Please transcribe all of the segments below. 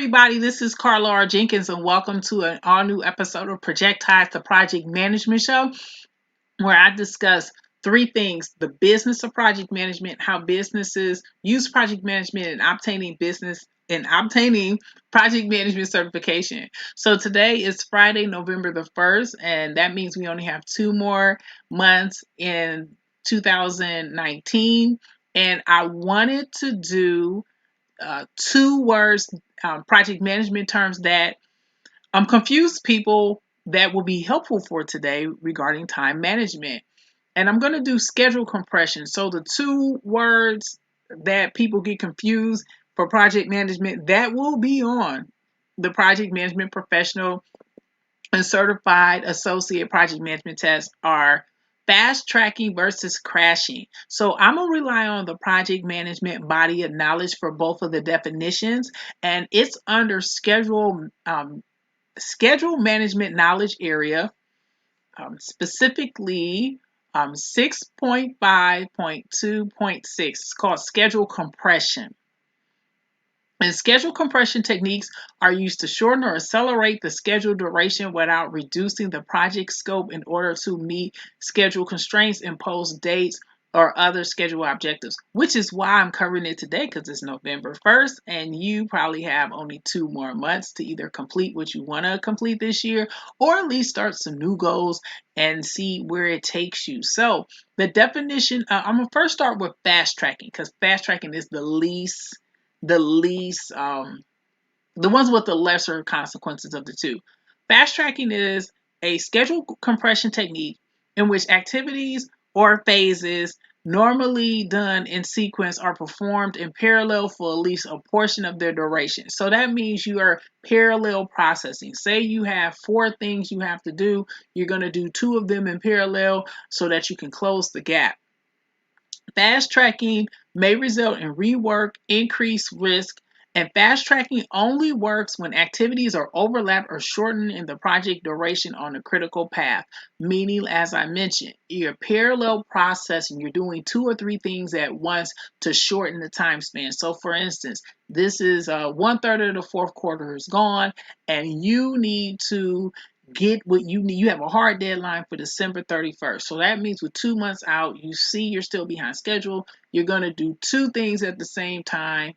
everybody. This is Carla R. Jenkins, and welcome to an all new episode of Projectized, the Project Management Show, where I discuss three things: the business of project management, how businesses use project management, and obtaining project management certification. So today is Friday, November the 1st, and that means we only have 2 more months in 2019. And I wanted to do two words, project management terms that confuse people that will be helpful for today regarding time management. And I'm going to do schedule compression. So the two words that people get confused for project management that will be on the project management professional and certified associate project management test are fast tracking versus crashing. So I'm going to rely on the project management body of knowledge for both of the definitions, and it's under schedule management knowledge area, specifically 6.5.2.6. It's called schedule compression. And schedule compression techniques are used to shorten or accelerate the schedule duration without reducing the project scope in order to meet schedule constraints, imposed dates, or other schedule objectives, which is why I'm covering it today, because it's November 1st and you probably have only 2 more months to either complete what you want to complete this year or at least start some new goals and see where it takes you. So the definition, I'm going to first start with fast tracking, because fast tracking is the ones with the lesser consequences of the two. Fast tracking is a schedule compression technique in which activities or phases normally done in sequence are performed in parallel for at least a portion of their duration. So that means you are parallel processing. Say you have 4 things you have to do, you're going to do 2 of them in parallel so that you can close the gap. Fast tracking may result in rework, increased risk, and fast tracking only works when activities are overlapped or shortened in the project duration on a critical path. Meaning, as I mentioned, you're parallel processing, you're doing 2 or 3 things at once to shorten the time span. So, for instance, this is 1/3 of the fourth quarter is gone, and you need to get what you need. You have a hard deadline for December 31st. So that means with 2 months out, you see you're still behind schedule. You're going to do 2 things at the same time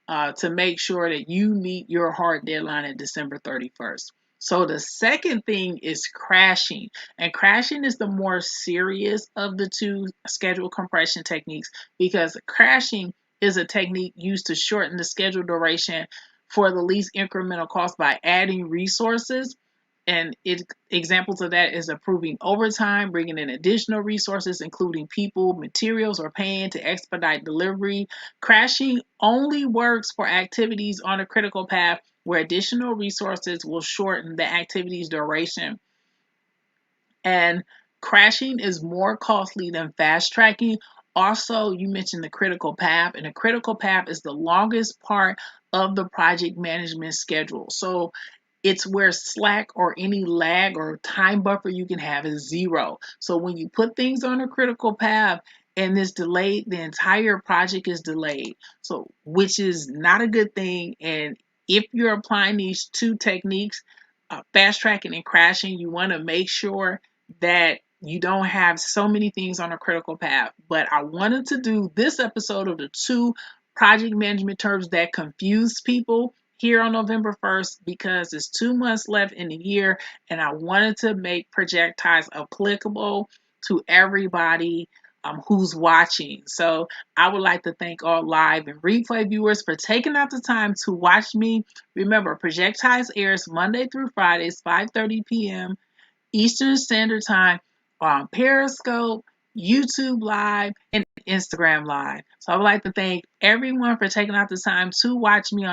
to make sure that you meet your hard deadline at December 31st. So the second thing is crashing. And crashing is the more serious of the two schedule compression techniques, because crashing is a technique used to shorten the schedule duration for the least incremental cost by adding resources. And examples of that is approving overtime, bringing in additional resources, including people, materials, or paying to expedite delivery. Crashing only works for activities on a critical path where additional resources will shorten the activity's duration. And crashing is more costly than fast tracking. Also, you mentioned the critical path, and the critical path is the longest part of the project management schedule. So it's where slack or any lag or time buffer you can have is zero. So when you put things on a critical path and it's delayed, the entire project is delayed. So, which is not a good thing. And if you're applying these two techniques, fast tracking and crashing, you want to make sure that you don't have so many things on a critical path. But I wanted to do this episode of the two project management terms that confuse people here on November 1st, because there's 2 months left in the year, and I wanted to make Projectized applicable to everybody who's watching. So I would like to thank all live and replay viewers for taking out the time to watch me. Remember, Projectized airs Monday through Fridays, 5:30 p.m. Eastern Standard Time on Periscope, YouTube Live, and Instagram Live. So I would like to thank everyone for taking out the time to watch me on